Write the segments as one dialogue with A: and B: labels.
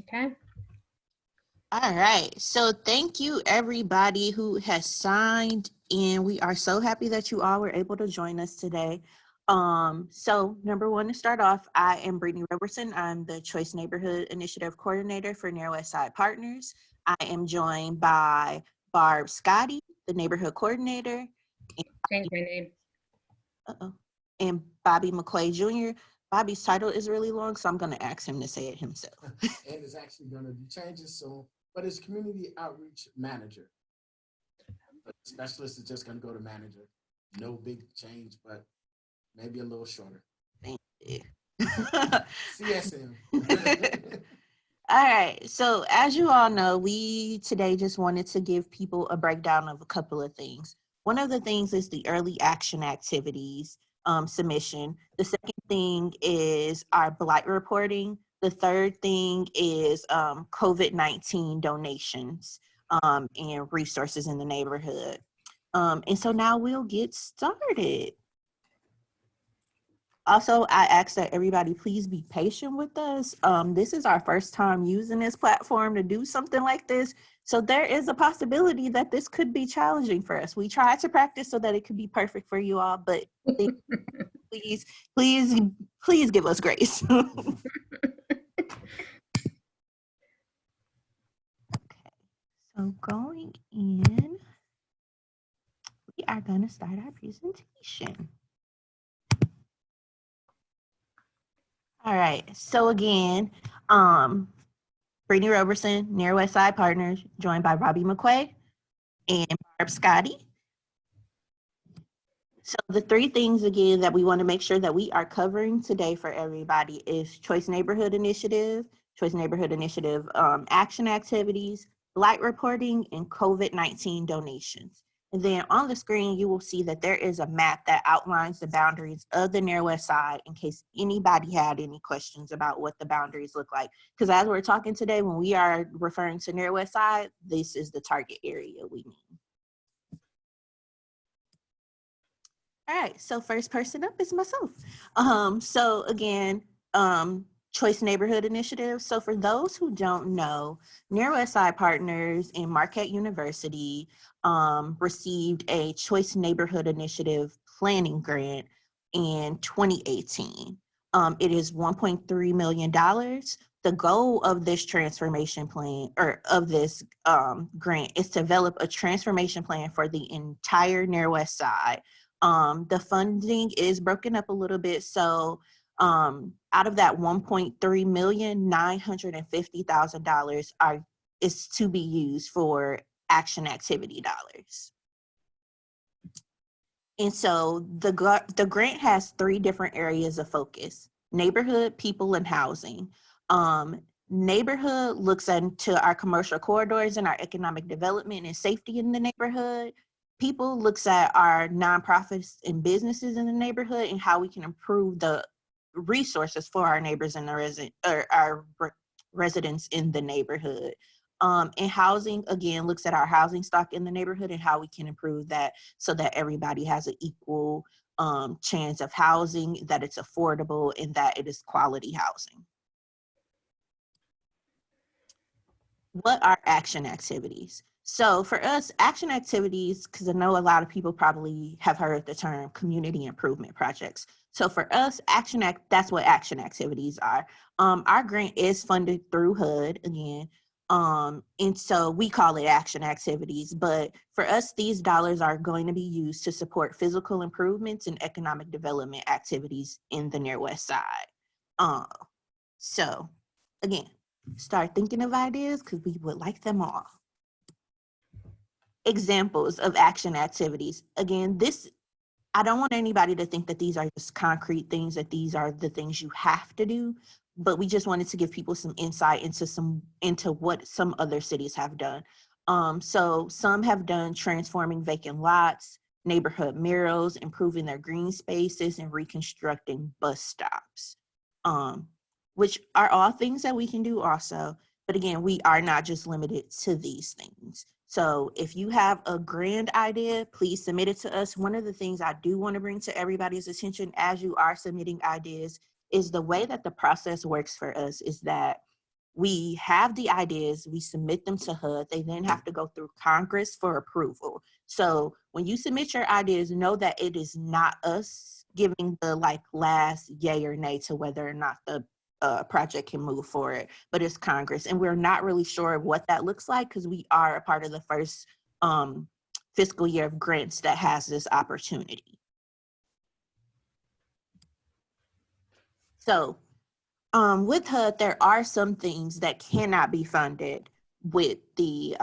A: Okay.
B: All right. So thank you everybody who has signed in. We are so happy that you all were able to join us today. So number one, to start off, I am Britney Roberson. I'm the Choice Neighborhood Initiative Coordinator for Near West Side Partners. I am joined by Barb Scotty, the Neighborhood Coordinator,
A: Change my name.
B: and Bobby McQuay Jr. Bobby's title is really long, so I'm going to ask him to say it himself.
C: And it's actually going to be changes soon, but it's Community Outreach Manager. The specialist is just going to go to manager. No big change, but maybe a little shorter.
B: Thank you.
C: CSM.
B: All right. So as you all know, we today just wanted to give people a breakdown of a couple of things. One of the things is the early action activities submission. The second thing is our Blight reporting. The third thing is COVID-19 donations and resources in the neighborhood. And so now we'll get started. Also, I ask that everybody please be patient with us. This is our first time using this platform to do something like this. So there is a possibility that this could be challenging for us. We tried to practice so that it could be perfect for you all, but please give us grace. Okay, so going in, we are going to start our presentation. All right, so again, Britney Roberson, Near West Side Partners, joined by Robbie McQuay and Barb Scotty. So the three things again that we want to make sure that we are covering today for everybody is Choice Neighborhood Initiative action activities, Blight reporting, and COVID-19 donations. And then on the screen, you will see that there is a map that outlines the boundaries of the Near West Side in case anybody had any questions about what the boundaries look like. Because as we're talking today, when we are referring to Near West Side, this is the target area we mean. All right, so first person up is myself. So again, Choice Neighborhood Initiative. So for those who don't know, Near West Side Partners and Marquette University received a Choice Neighborhood Initiative planning grant in 2018. It is $1.3 million. The goal of this transformation plan, or of this grant, is to develop a transformation plan for the entire Near West Side. The funding is broken up a little bit. So out of that 1.3 million, $950,000 is to be used for action activity dollars. And so the grant has three different areas of focus: neighborhood, people, and housing. Neighborhood looks into our commercial corridors and our economic development and safety in the neighborhood. People looks at our nonprofits and businesses in the neighborhood and how we can improve the resources for our neighbors and our residents in the neighborhood. And housing, again, looks at our housing stock in the neighborhood and how we can improve that so that everybody has an equal chance of housing, that it's affordable, and that it is quality housing. What are action activities? So for us, action activities, because I know a lot of people probably have heard the term community improvement projects. So for us, that's what action activities are. Our grant is funded through HUD again. And so we call it action activities, but for us, these dollars are going to be used to support physical improvements and economic development activities in the Near West Side. So again, start thinking of ideas because we would like them all. Examples of action activities. Again, I don't want anybody to think that these are just concrete things, that these are the things you have to do, but we just wanted to give people some insight into what some other cities have done. So some have done transforming vacant lots, neighborhood murals, improving their green spaces, and reconstructing bus stops, which are all things that we can do also. But again, we are not just limited to these things. So if you have a grand idea, please submit it to us. One of the things I do want to bring to everybody's attention as you are submitting ideas is the way that the process works for us is that we have the ideas, we submit them to HUD, they then have to go through Congress for approval. So when you submit your ideas, know that it is not us giving the like last yay or nay to whether or not the project can move forward, but it's Congress. And we're not really sure what that looks like because we are a part of the first fiscal year of grants that has this opportunity. So with HUD, there are some things that cannot be funded with the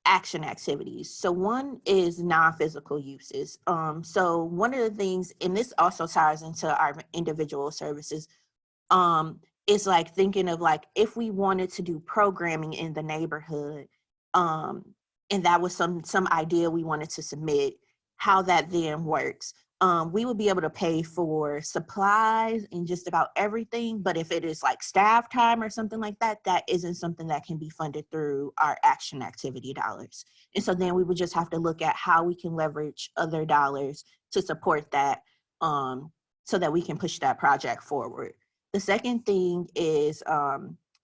B: action activities. So one is non-physical uses. So one of the things, and this also ties into our individual services, is like thinking of like if we wanted to do programming in the neighborhood, and that was some idea we wanted to submit, how that then works. We would be able to pay for supplies and just about everything, but if it is like staff time or something like that, that isn't something that can be funded through our action activity dollars. And so then we would just have to look at how we can leverage other dollars to support that, so that we can push that project forward. The second thing is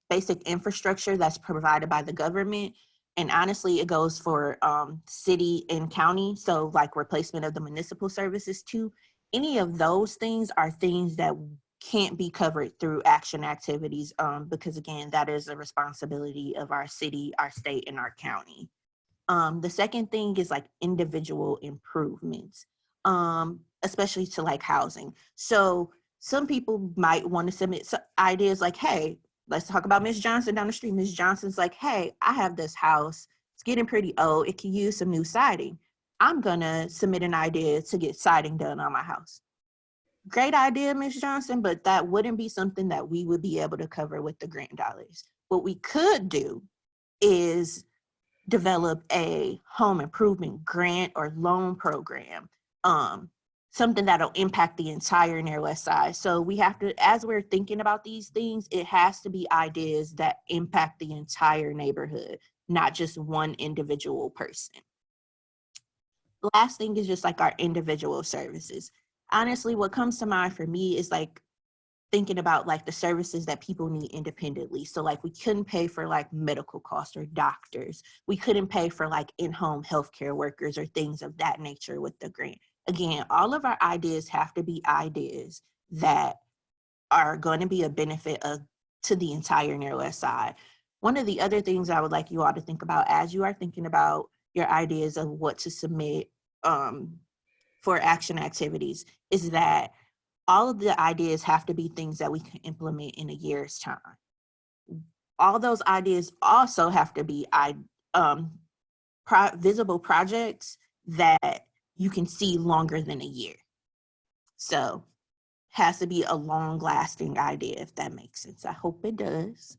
B: basic infrastructure that's provided by the government. And honestly, it goes for city and county. So like replacement of the municipal services too. Any of those things are things that can't be covered through action activities because again, that is a responsibility of our city, our state, and our county. The second thing is like individual improvements, especially to like housing. So some people might want to submit ideas like, hey, let's talk about Miss Johnson down the street. Miss Johnson's like, hey, I have this house. It's getting pretty old. It can use some new siding. I'm going to submit an idea to get siding done on my house. Great idea, Miss Johnson, but that wouldn't be something that we would be able to cover with the grant dollars. What we could do is develop a home improvement grant or loan program, something that'll impact the entire Near West Side. So we have to, as we're thinking about these things, it has to be ideas that impact the entire neighborhood, not just one individual person. The last thing is just like our individual services. Honestly, what comes to mind for me is like thinking about like the services that people need independently. So like we couldn't pay for like medical costs or doctors. We couldn't pay for like in-home healthcare workers or things of that nature with the grant. Again, all of our ideas have to be ideas that are going to be a benefit to the entire Near West Side. One of the other things I would like you all to think about as you are thinking about your ideas of what to submit for action activities is that all of the ideas have to be things that we can implement in a year's time. All those ideas also have to be visible projects that you can see longer than a year. So has to be a long lasting idea, if that makes sense. I hope it does.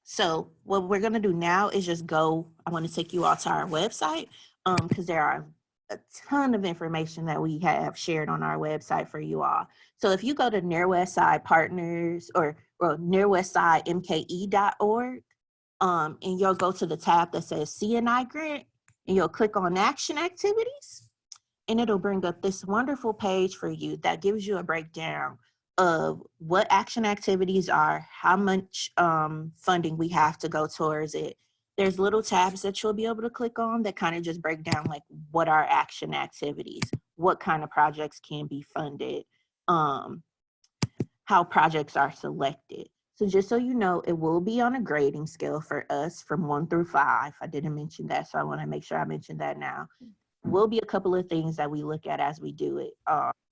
B: So what we're gonna do now is just go, I wanna take you all to our website because there are a ton of information that we have shared on our website for you all. So if you go to Near West Side Partners or nearwestsidemke.org, and you'll go to the tab that says CNI grant, and you'll click on action activities, and it'll bring up this wonderful page for you that gives you a breakdown of what action activities are, how much funding we have to go towards it. There's little tabs that you'll be able to click on that kind of just break down like what are action activities, what kind of projects can be funded, how projects are selected. So just so you know, it will be on a grading scale for us from 1 through 5. I didn't mention that, so I want to make sure I mention that now. Will be a couple of things that we look at as we do it.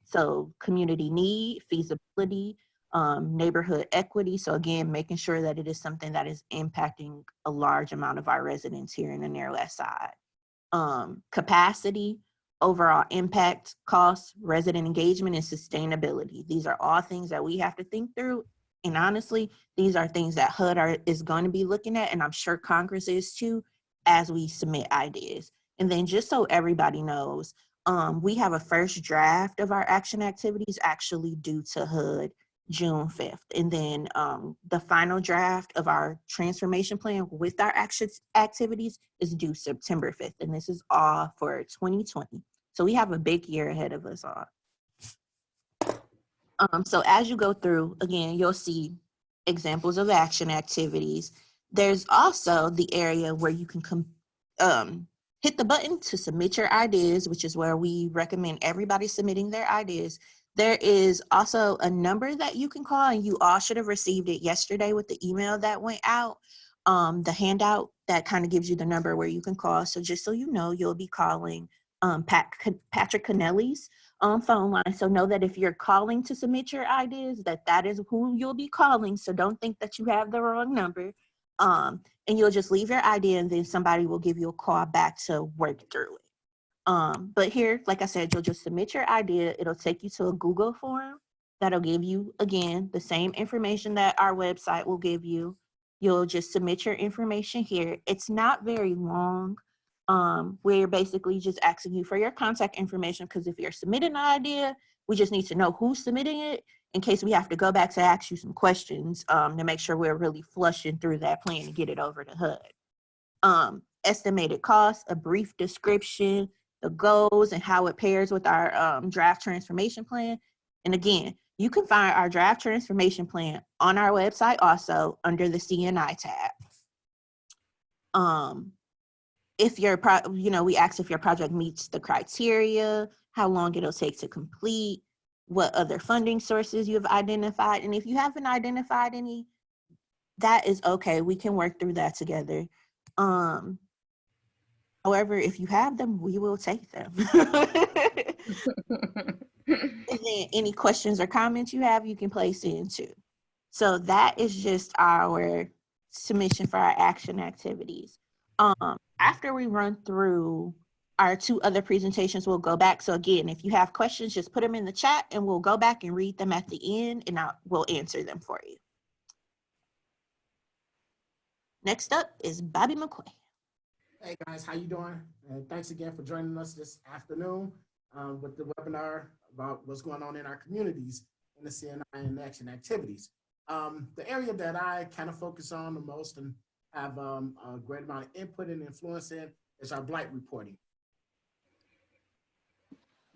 B: So community need, feasibility, neighborhood equity. So again, making sure that it is something that is impacting a large amount of our residents here in the Near West Side. Capacity, overall impact, cost, resident engagement, and sustainability. These are all things that we have to think through. And honestly, these are things that HUD is going to be looking at, and I'm sure Congress is too, as we submit ideas. And then just so everybody knows, we have a first draft of our action activities actually due to HUD June 5th. And then the final draft of our transformation plan with our action activities is due September 5th. And this is all for 2020. So we have a big year ahead of us all. So as you go through, again, you'll see examples of action activities. There's also the area where you can hit the button to submit your ideas, which is where we recommend everybody submitting their ideas. There is also a number that you can call, and you all should have received it yesterday with the email that went out. The handout that kind of gives you the number where you can call. So just so you know, you'll be calling Patrick Connelly's phone line. So know that if you're calling to submit your ideas, that is who you'll be calling. So don't think that you have the wrong number. And you'll just leave your idea, and then somebody will give you a call back to work through it. But here, like I said, you'll just submit your idea. It'll take you to a Google form that'll give you, again, the same information that our website will give you. You'll just submit your information here. It's not very long. We're basically just asking you for your contact information, because if you're submitting an idea, we just need to know who's submitting it in case we have to go back to ask you some questions to make sure we're really flushing through that plan to get it over to HUD. Estimated cost, a brief description, the goals and how it pairs with our draft transformation plan. And again, you can find our draft transformation plan on our website also under the CNI tab. If your we ask if your project meets the criteria, how long it'll take to complete, what other funding sources you have identified. And if you haven't identified any, that is okay. We can work through that together. However, if you have them, we will take them. And then any questions or comments you have, you can place in too. So that is just our submission for our action activities. After we run through our 2 other presentations, we'll go back. So again, if you have questions, just put them in the chat and we'll go back and read them at the end, and we'll answer them for you. Next up is Bobby McQuay.
C: Hey guys, how you doing? And thanks again for joining us this afternoon with the webinar about what's going on in our communities in the CNI and action activities. The area that I kind of focus on the most and have a great amount of input and influence in is our blight reporting.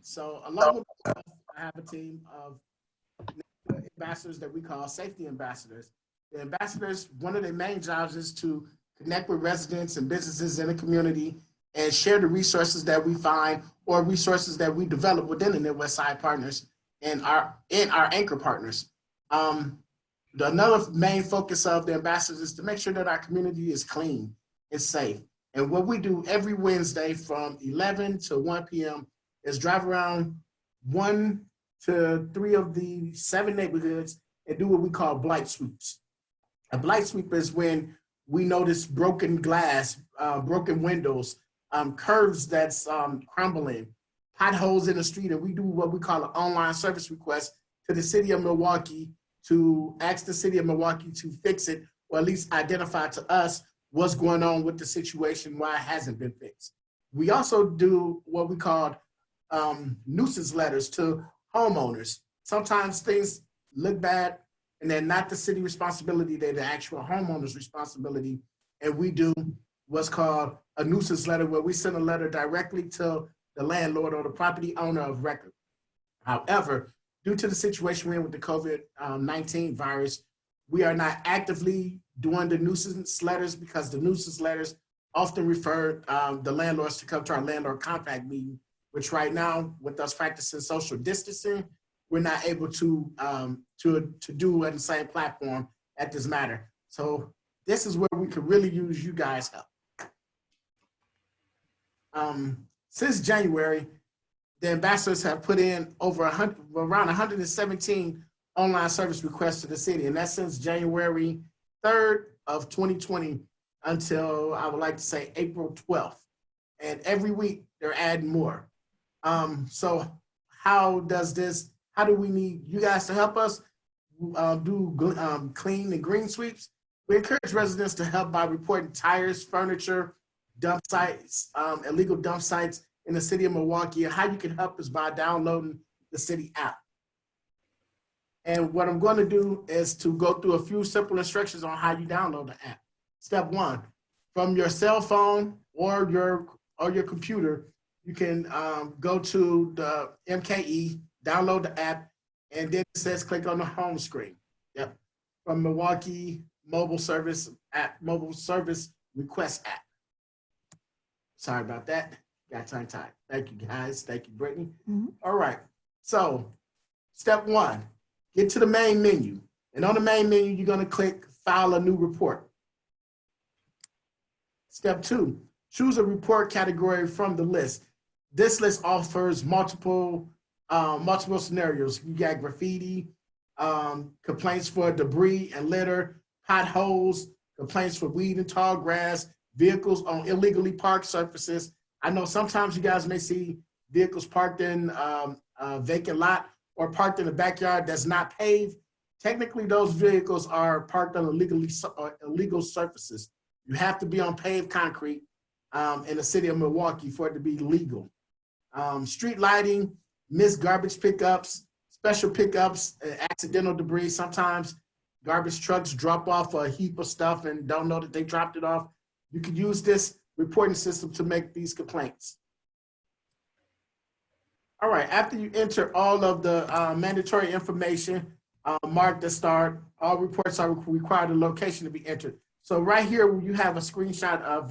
C: So along with myself, I have a team of ambassadors that we call safety ambassadors. The ambassadors, one of their main jobs is to connect with residents and businesses in the community and share the resources that we find or resources that we develop within the NWSP partners and our anchor partners. Another main focus of the ambassadors is to make sure that our community is clean and safe. And what we do every Wednesday from 11 to 1 p.m. is drive around 1 to 3 of the 7 neighborhoods and do what we call blight sweeps. A blight sweep is when we notice broken glass, broken windows, curves that's crumbling, potholes in the street, and we do what we call an online service request to the city of Milwaukee to ask the city of Milwaukee to fix it, or at least identify to us what's going on with the situation, why it hasn't been fixed. We also do what we call nuisance letters to homeowners. Sometimes things look bad and they're not the city responsibility, they're the actual homeowner's responsibility. And we do what's called a nuisance letter, where we send a letter directly to the landlord or the property owner of record. However, due to the situation we're in with the COVID-19 virus, we are not actively doing the nuisance letters because the nuisance letters often refer the landlords to come to our landlord compact meeting, which right now, with us practicing social distancing, we're not able to do on the same platform at this matter. So this is where we could really use you guys' help. Since January, the ambassadors have put in around 117 online service requests to the city, and that's since January 3rd of 2020 until, I would like to say, April 12th. And every week they're adding more. So how do we need you guys to help us do clean and green sweeps? We encourage residents to help by reporting tires, furniture, dump sites, illegal dump sites in the city of Milwaukee. And how you can help is by downloading the city app. And what I'm going to do is to go through a few simple instructions on how you download the app. Step 1, from your cell phone or your computer, you can go to the MKE, download the app, and then it says click on the home screen. Yep. from Milwaukee Mobile Service Request app. Sorry about that. Got tongue-tied. Thank you, guys. Thank you, Brittany. All right. So, step one, get to the main menu. And on the main menu, you're going to click File a New Report. Step two, choose a report category from the list. This list offers multiple scenarios. You got graffiti, complaints for debris and litter, potholes, complaints for weed and tall grass, vehicles on illegally parked surfaces. I know sometimes you guys may see vehicles parked in a vacant lot or parked in a backyard that's not paved. Technically, those vehicles are parked on illegal surfaces. You have to be on paved concrete in the city of Milwaukee for it to be legal. Street lighting, missed garbage pickups, special pickups, accidental debris. Sometimes garbage trucks drop off a heap of stuff and don't know that they dropped it off. You can use this reporting system to make these complaints. All right, after you enter all of the mandatory information, mark the start, all reports are required the location to be entered. So right here, you have a screenshot of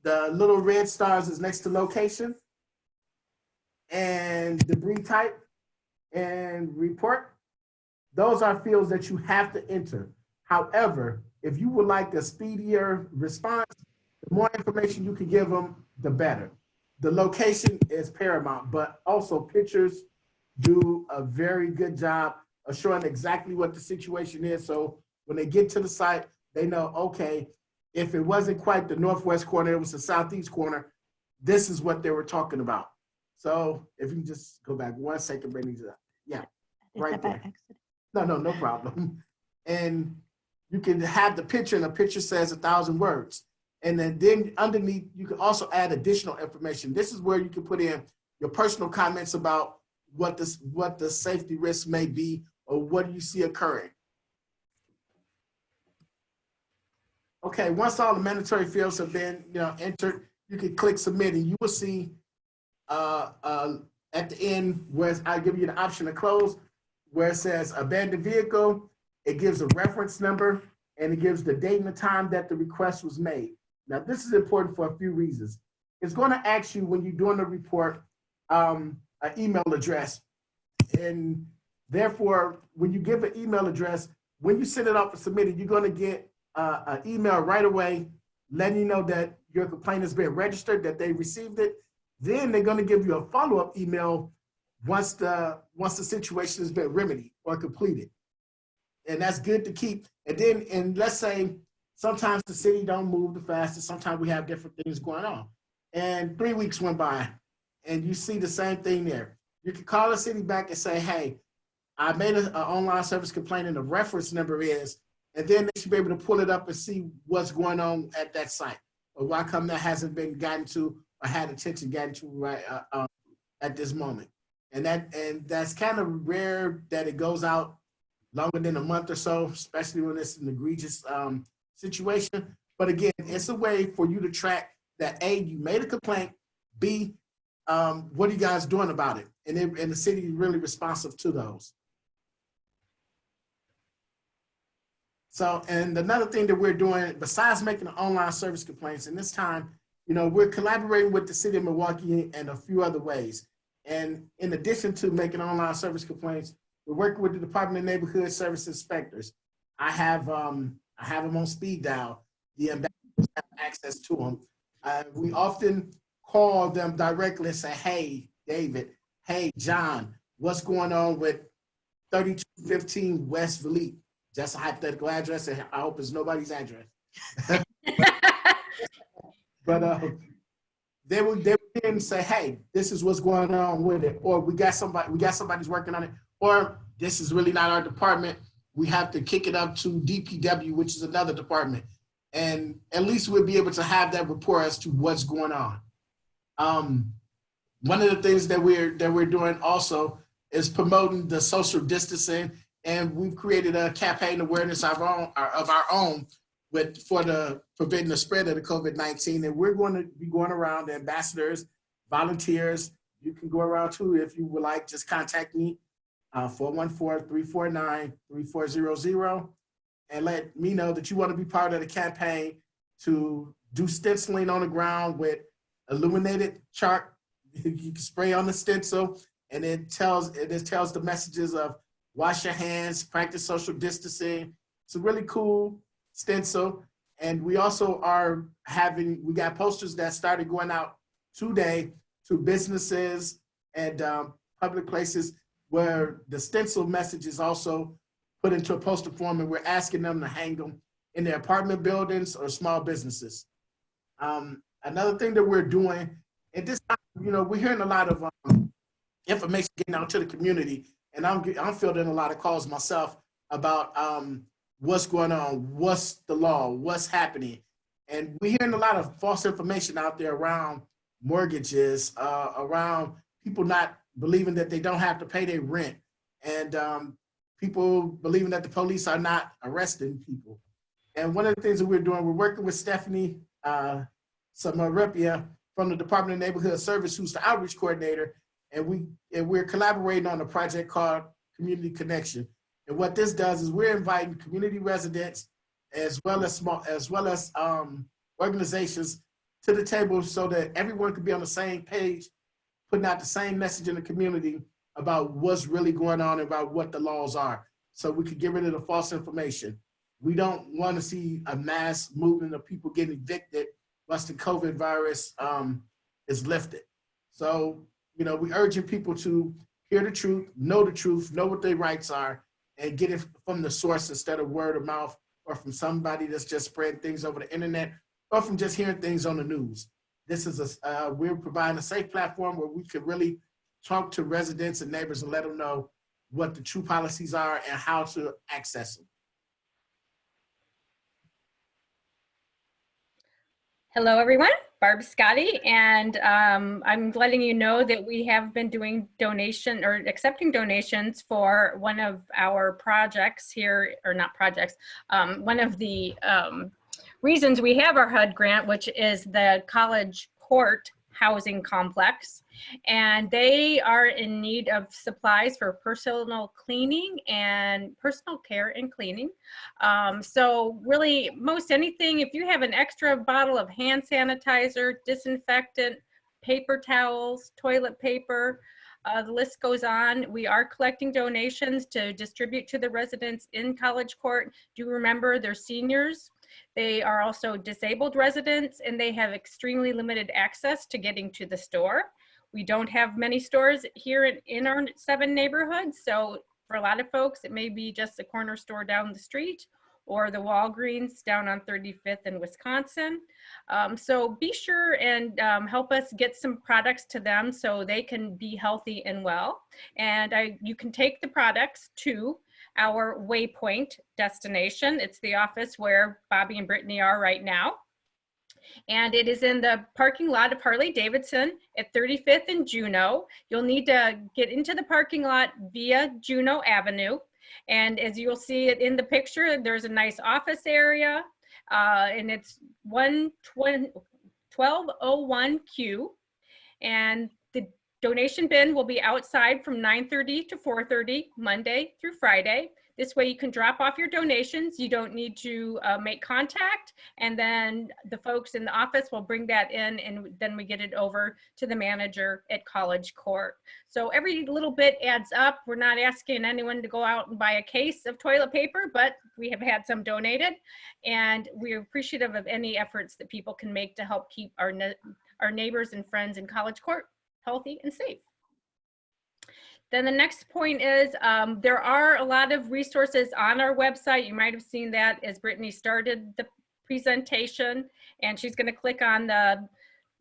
C: the little red stars is next to location and debris type and report. Those are fields that you have to enter. However, if you would like a speedier response, the more information you can give them, the better. The location is paramount, but also pictures do a very good job of showing exactly what the situation is. So when they get to the site, they know, okay, if it wasn't quite the northwest corner, it was the southeast corner, this is what they were talking about. So if you can just go back 1 second, Brittany, yeah, right there. No problem. And you can have the picture, and the picture says 1,000 words. And then underneath, you can also add additional information. This is where you can put in your personal comments about what the safety risks may be or what do you see occurring. Okay, once all the mandatory fields have been entered, you can click submit, and you will see at the end where I give you the option to close, where it says abandoned vehicle. It gives a reference number and it gives the date and the time that the request was made. Now, this is important for a few reasons. It's going to ask you when you're doing the report an email address, and therefore, when you give an email address, when you send it off for submitted, you're going to get an email right away letting you know that your complaint has been registered, that they received it. Then they're going to give you a follow-up email once the situation has been remedied or completed. And that's good to keep. And let's say sometimes the city don't move the fastest. Sometimes we have different things going on. And 3 weeks went by and you see the same thing there. You can call the city back and say, hey, I made an online service complaint and the reference number is, and then they should be able to pull it up and see what's going on at that site, or why come that hasn't been gotten to or had attention gotten to right at this moment. And that's kind of rare that it goes out longer than a month or so, especially when it's an egregious situation. But again, it's a way for you to track that A, you made a complaint, B, what are you guys doing about it? And the city is really responsive to those. So, and another thing that we're doing, besides making the online service complaints, and this time, we're collaborating with the city of Milwaukee in a few other ways. And in addition to making online service complaints, we're working with the Department of Neighborhood Service Inspectors. I have them on speed dial. The ambassadors have access to them. We often call them directly and say, hey, David, hey, John, what's going on with 3215 West Blight? Just a hypothetical address, and I hope it's nobody's address. But they would then say, hey, this is what's going on with it, or we got somebody's working on it, or this is really not our department. We have to kick it up to DPW, which is another department. And at least we'll be able to have that report as to what's going on. One of the things that we're doing also is promoting the social distancing, and we've created a campaign awareness of our own for the preventing the spread of the COVID-19. And we're going to be going around, ambassadors, volunteers. You can go around too if you would like. Just contact me. 414-349-3400, and let me know that you want to be part of the campaign to do stenciling on the ground with illuminated chart. You can spray on the stencil, and it tells the messages of wash your hands, practice social distancing. It's a really cool stencil. And we also we got posters that started going out today to businesses and public places where the stencil message is also put into a poster form, and we're asking them to hang them in their apartment buildings or small businesses. Another thing that we're doing, and this time, we're hearing a lot of information getting out to the community, and I'm fielding a lot of calls myself about what's going on, what's the law, what's happening. And we're hearing a lot of false information out there around mortgages, around people not believing that they don't have to pay their rent, and people believing that the police are not arresting people. And one of the things that we're doing, we're working with Stephanie Samaripia from the Department of Neighborhood Service, who's the outreach coordinator, and we're collaborating on a project called Community Connection. And what this does is we're inviting community residents as well as organizations to the table so that everyone can be on the same page, putting out the same message in the community about what's really going on, about what the laws are, so we could get rid of the false information. We don't want to see a mass movement of people getting evicted once the COVID virus is lifted. So, we urging people to hear the truth, know what their rights are, and get it from the source instead of word of mouth or from somebody that's just spreading things over the internet or from just hearing things on the news. This is we're providing a safe platform where we could really talk to residents and neighbors and let them know what the true policies are and how to access them.
A: Hello, everyone. Barb Scotty, and I'm letting you know that we have been doing accepting donations for one of our projects here, or not projects, one of the reasons we have our HUD grant, which is the College Court housing complex, and they are in need of supplies for personal cleaning and personal care and cleaning. So really, most anything, if you have an extra bottle of hand sanitizer, disinfectant, paper towels, toilet paper, the list goes on. We are collecting donations to distribute to the residents in College Court. Do remember, they're seniors. They are also disabled residents, and they have extremely limited access to getting to the store. We don't have many stores here in our 7 neighborhoods. So for a lot of folks, it may be just a corner store down the street or the Walgreens down on 35th in Wisconsin. So be sure and help us get some products to them so they can be healthy and well. And you can take the products to our Waypoint destination. It's the office where Bobby and Brittany are right now. And it is in the parking lot of Harley-Davidson at 35th and Juneau. You'll need to get into the parking lot via Juneau Avenue. And as you'll see it in the picture, there's a nice office area, and it's 1201Q. And the donation bin will be outside from 9:30 to 4:30, Monday through Friday. This way you can drop off your donations. You don't need to make contact. And then the folks in the office will bring that in, and then we get it over to the manager at College Court. So every little bit adds up. We're not asking anyone to go out and buy a case of toilet paper, but we have had some donated. And we're appreciative of any efforts that people can make to help keep our neighbors and friends in College Court healthy and safe. Then the next point is there are a lot of resources on our website. You might have seen that as Brittany started the presentation, and she's going to click on the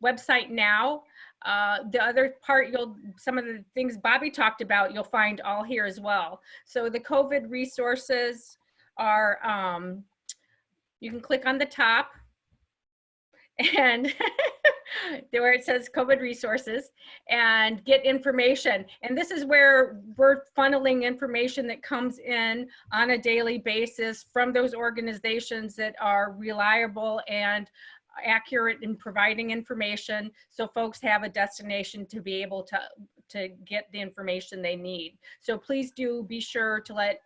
A: website now. The other part, some of the things Bobby talked about, you'll find all here as well. So the COVID resources are, you can click on the top and where it says COVID resources and get information. And this is where we're funneling information that comes in on a daily basis from those organizations that are reliable and accurate in providing information, so folks have a destination to be able to to get the information they need. So please do be sure to let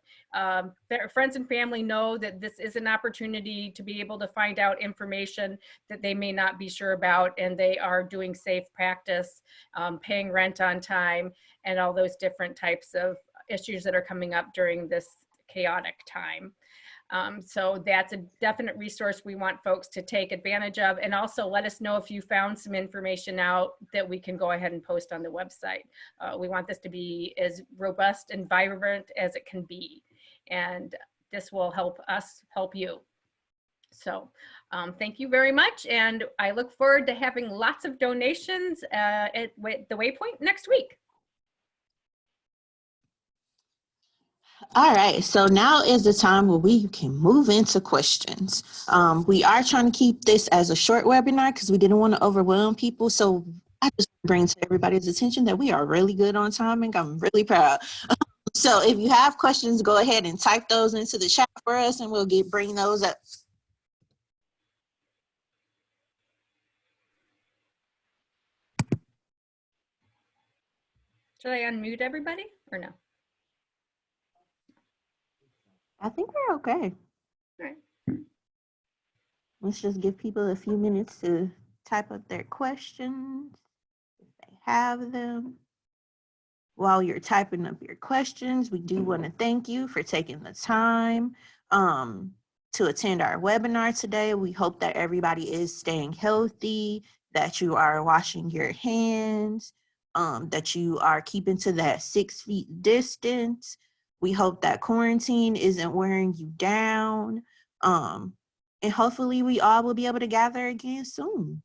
A: their friends and family know that this is an opportunity to be able to find out information that they may not be sure about, and they are doing safe practice, paying rent on time, and all those different types of issues that are coming up during this chaotic time. So that's a definite resource we want folks to take advantage of, and also let us know if you found some information out that we can go ahead and post on the website. We want this to be as robust and vibrant as it can be, and this will help us help you. So thank you very much, and I look forward to having lots of donations at the Waypoint next week.
B: All right, so now is the time where we can move into questions. We are trying to keep this as a short webinar because we didn't want to overwhelm people. So I just bring to everybody's attention that we are really good on timing. I'm really proud. So if you have questions, go ahead and type those into the chat for us, and we'll bring those up.
A: Should I unmute everybody or no?
B: I think we're okay.
A: All right.
B: Let's just give people a few minutes to type up their questions if they have them. While you're typing up your questions, we do want to thank you for taking the time to attend our webinar today. We hope that everybody is staying healthy, that you are washing your hands, that you are keeping to that 6 feet distance. We hope that quarantine isn't wearing you down. And hopefully we all will be able to gather again soon.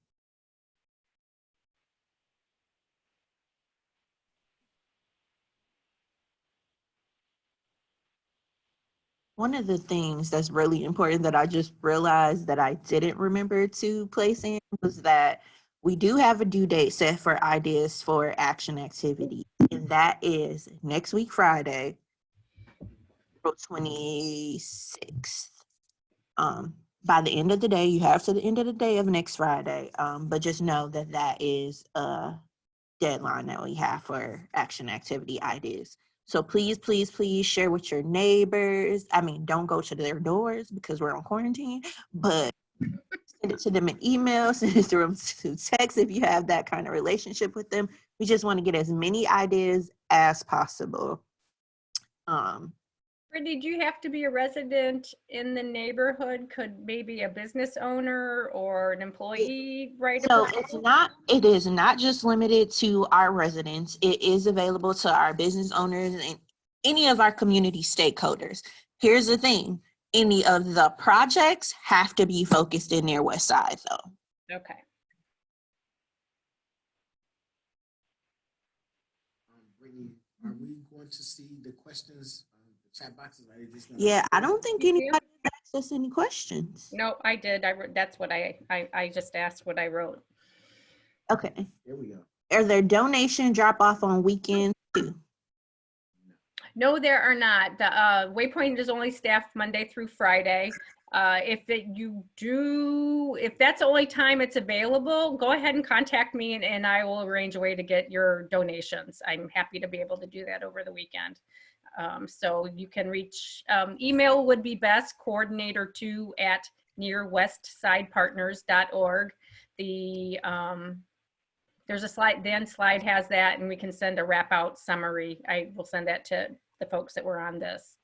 B: One of the things that's really important that I just realized that I didn't remember to place in was that we do have a due date set for ideas for action activity, and that is next week, Friday, April 26th. By the end of the day, you have to the end of the day of next Friday, but just know that that is a deadline that we have for action activity ideas. So please, please, please share with your neighbors. I mean, don't go to their doors because we're on quarantine, but send it to them in email, send it to them to text if you have that kind of relationship with them. We just want to get as many ideas as possible.
A: Brittany, do you have to be a resident in the neighborhood? Could maybe a business owner or an employee write a proposal?
B: It is not just limited to our residents. It is available to our business owners and any of our community stakeholders. Here's the thing, any of the projects have to be focused in their west side though.
A: Okay.
C: Brittany, are we going to see the questions? Chat boxes, are they just gonna...
B: Yeah, I don't think anybody asked us any questions.
A: No, I did. That's what I just asked what I wrote.
B: Okay.
C: Here we go.
B: Are there donation drop off on weekends too?
A: No, there are not. The Waypoint is only staffed Monday through Friday. If that's the only time it's available, go ahead and contact me and I will arrange a way to get your donations. I'm happy to be able to do that over the weekend. So you can reach, email would be best, coordinator2@nearwestsidepartners.org. There's a slide, the end slide has that, and we can send a wrap out summary. I will send that to the folks that were on this.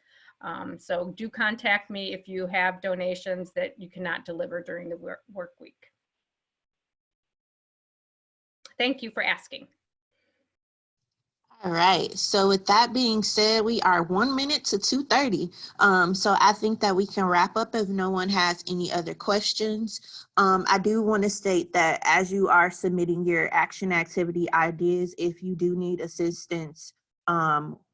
A: So do contact me if you have donations that you cannot deliver during the work week. Thank you for asking.
B: All right, so with that being said, we are 1 minute to 2:30. So I think that we can wrap up if no one has any other questions. I do want to state that as you are submitting your action activity ideas, if you do need assistance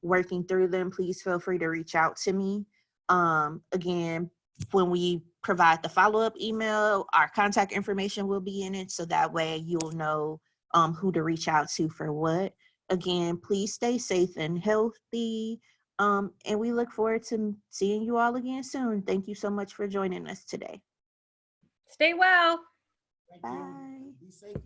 B: working through them, please feel free to reach out to me. Again, when we provide the follow-up email, our contact information will be in it, so that way you'll know who to reach out to for what. Again, please stay safe and healthy, and we look forward to seeing you all again soon. Thank you so much for joining us today.
A: Stay well.
C: Thank
B: Bye.
C: you. Be safe.